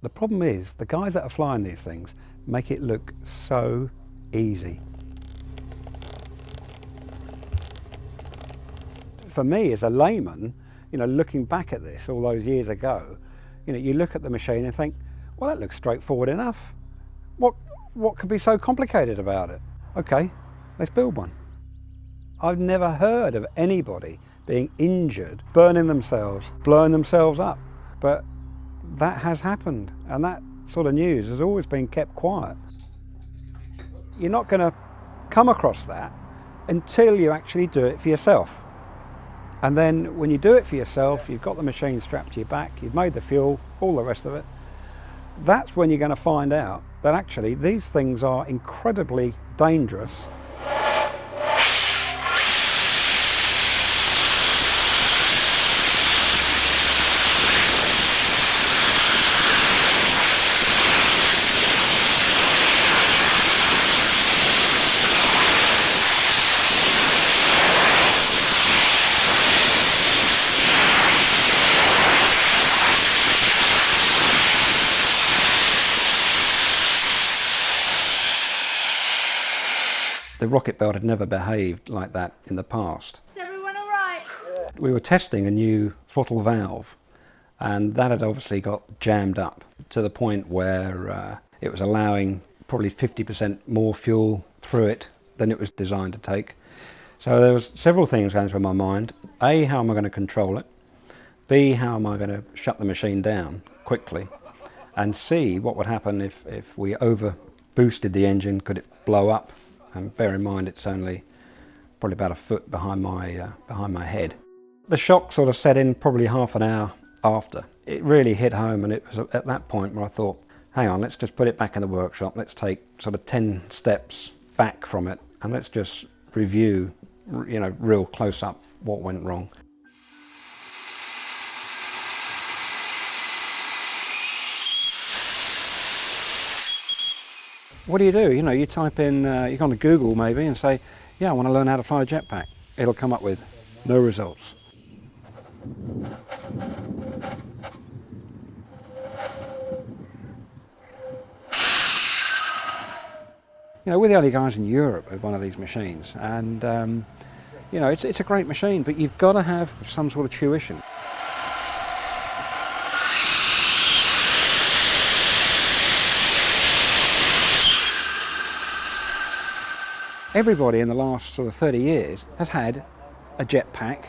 The problem is, the guys that are flying these things make it look so easy. For me as a layman, you know, looking back at this all those years ago, you know, you look at the machine and think, well, that looks straightforward enough. What can be so complicated about it? Okay, let's build one. I've never heard of anybody being injured, burning themselves, blowing themselves up, but that has happened, and that sort of news has always been kept quiet. You're not going to come across that until you actually do it for yourself. And then when you do it for yourself, you've got the machine strapped to your back, you've made the fuel, all the rest of it, that's when you're going to find out that actually these things are incredibly dangerous. The Rocketbelt had never behaved like that in the past. Is everyone all right? We were testing a new throttle valve, and that had obviously got jammed up to the point where it was allowing probably 50% more fuel through it than it was designed to take. So there was several things going through my mind. A, how am I going to control it? B, how am I going to shut the machine down quickly? And C, what would happen if we over boosted the engine? Could it blow up? And bear in mind, it's only probably about a foot behind my head. The shock sort of set in probably half an hour after. It really hit home, and it was at that point where I thought, hang on, let's just put it back in the workshop. Let's take sort of 10 steps back from it, and let's just review, you know, real close up what went wrong. What do? You know, you type in, you go on to Google maybe and say, yeah, I want to learn how to fly a jetpack. It'll come up with no results. You know, we're the only guys in Europe with one of these machines, and you know, it's a great machine, but you've got to have some sort of tuition. Everybody in the last sort of 30 years has had a jetpack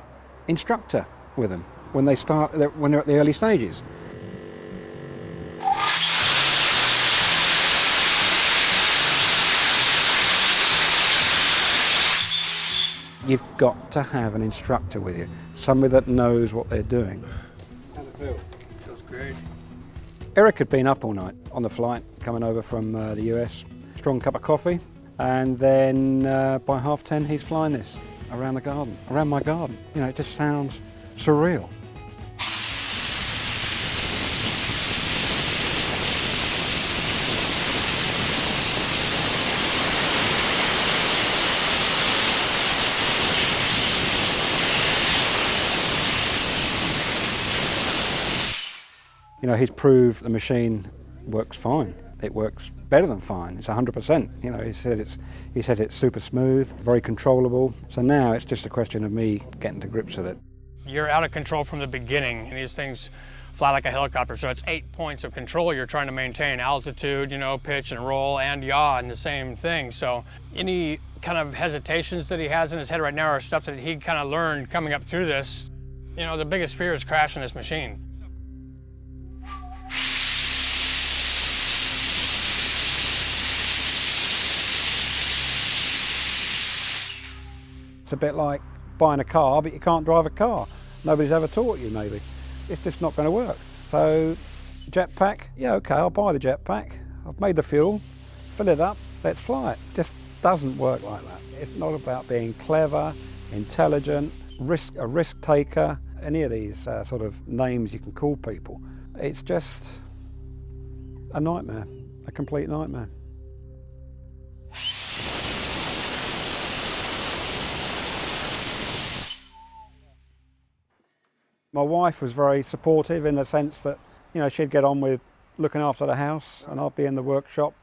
instructor with them when they're at the early stages. You've got to have an instructor with you, somebody that knows what they're doing. How's it feel? Feels great. Eric had been up all night on the flight, coming over from the US, strong cup of coffee. And then by 10:30 he's flying this around the garden, around my garden. You know, it just sounds surreal. You know, he's proved the machine works fine. It works better than fine. It's 100%. You know, he says it's super smooth, very controllable. So now it's just a question of me getting to grips with it. You're out of control from the beginning, and these things fly like a helicopter. So it's 8 points of control you're trying to maintain: altitude, you know, pitch and roll, and yaw, and the same thing. So any kind of hesitations that he has in his head right now are stuff that he kind of learned coming up through this. You know, the biggest fear is crashing this machine. It's a bit like buying a car, but you can't drive a car. Nobody's ever taught you, maybe. It's just not going to work. So, jetpack, yeah, okay, I'll buy the jetpack. I've made the fuel, fill it up, let's fly it. Just doesn't work like that. It's not about being clever, intelligent, a risk taker, any of these sort of names you can call people. It's just a nightmare, a complete nightmare. My wife was very supportive in the sense that, you know, she'd get on with looking after the house, and I'd be in the workshop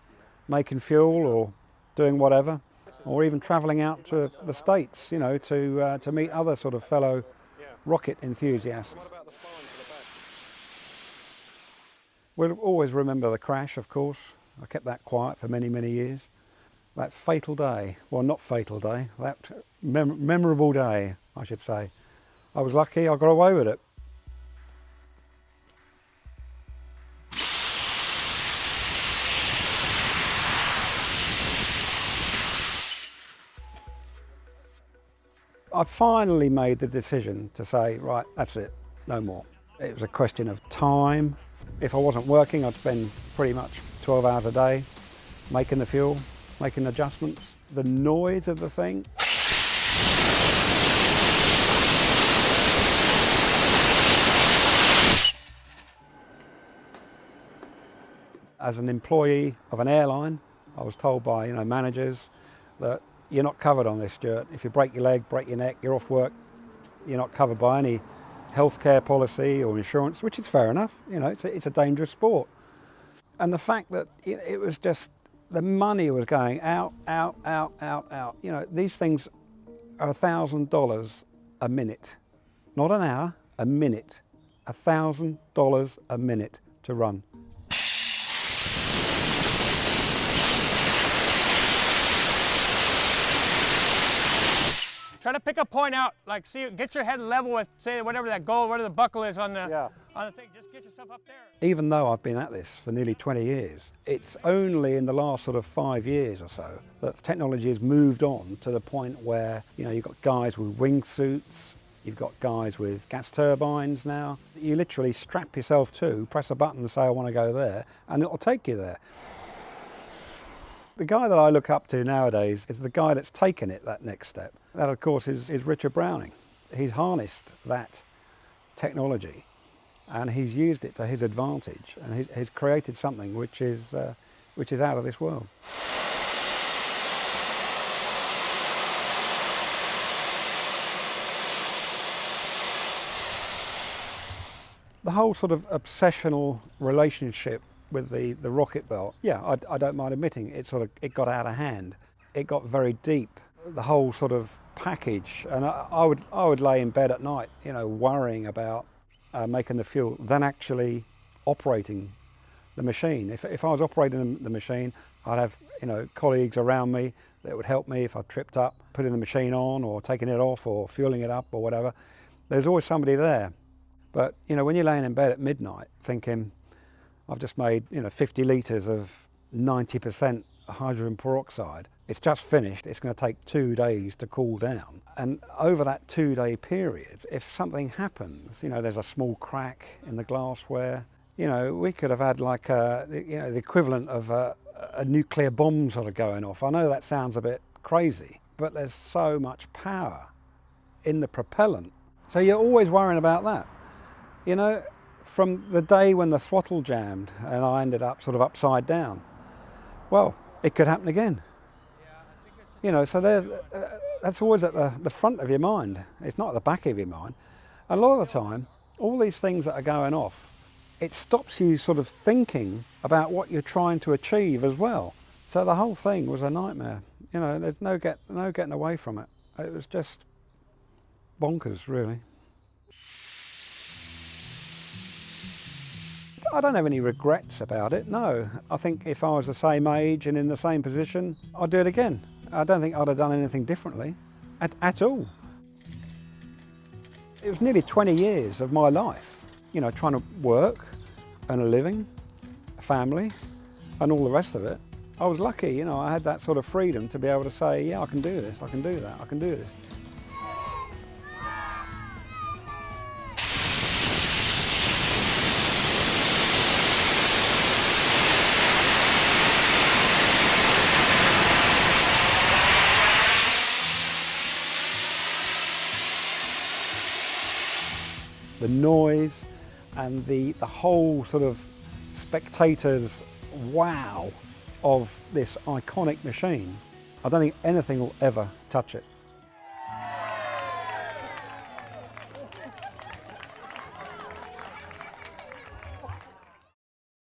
making fuel or doing whatever, or even travelling out to the States, you know, to meet other sort of fellow rocket enthusiasts. We'll always remember the crash, of course. I kept that quiet for many, many years. That fatal day, well, not fatal day, that memorable day, I should say. I was lucky, I got away with it. I finally made the decision to say, right, that's it, no more. It was a question of time. If I wasn't working, I'd spend pretty much 12 hours a day making the fuel, making adjustments. The noise of the thing. As an employee of an airline, I was told by managers that you're not covered on this, Stuart. If you break your leg, break your neck, you're off work. You're not covered by any healthcare policy or insurance, which is fair enough. It's a dangerous sport. And the fact that it was just, the money was going out, out, out, out, out. These things are $1,000 a minute. Not an hour, a minute. $1,000 a minute to run. Try to pick a point out, like get your head level with, say, whatever that goal, whatever the buckle is on the thing. Just get yourself up there. Even though I've been at this for nearly 20 years, it's only in the last sort of 5 years or so that technology has moved on to the point where, you've got guys with wingsuits, you've got guys with gas turbines now. You literally strap yourself to, press a button and say, I want to go there, and it'll take you there. The guy that I look up to nowadays is the guy that's taken it that next step. That, of course, is Richard Browning. He's harnessed that technology and he's used it to his advantage, and he's created something which is out of this world. The whole sort of obsessional relationship with the Rocketbelt, I don't mind admitting it got out of hand. It got very deep. The whole sort of package, and I would lay in bed at night, worrying about making the fuel than actually operating the machine. If I was operating the machine, I'd have colleagues around me that would help me if I tripped up, putting the machine on or taking it off or fueling it up or whatever. There's always somebody there. But when you're laying in bed at midnight thinking, I've just made 50 litres of 90% hydrogen peroxide. It's just finished. It's going to take 2 days to cool down. And over that 2-day period, if something happens, there's a small crack in the glassware, we could have had like the equivalent of a nuclear bomb sort of going off. I know that sounds a bit crazy, but there's so much power in the propellant. So you're always worrying about that. From the day when the throttle jammed and I ended up sort of upside down, well, it could happen again. So that's always at the front of your mind. It's not at the back of your mind. A lot of the time, all these things that are going off, it stops you sort of thinking about what you're trying to achieve as well. So the whole thing was a nightmare. There's no getting away from it. It was just bonkers, really. I don't have any regrets about it, no. I think if I was the same age and in the same position, I'd do it again. I don't think I'd have done anything differently, at all. It was nearly 20 years of my life, trying to work, earn a living, a family, and all the rest of it. I was lucky, I had that sort of freedom to be able to say, yeah, I can do this, I can do that, I can do this. The noise and the whole sort of spectators' wow of this iconic machine, I don't think anything will ever touch it.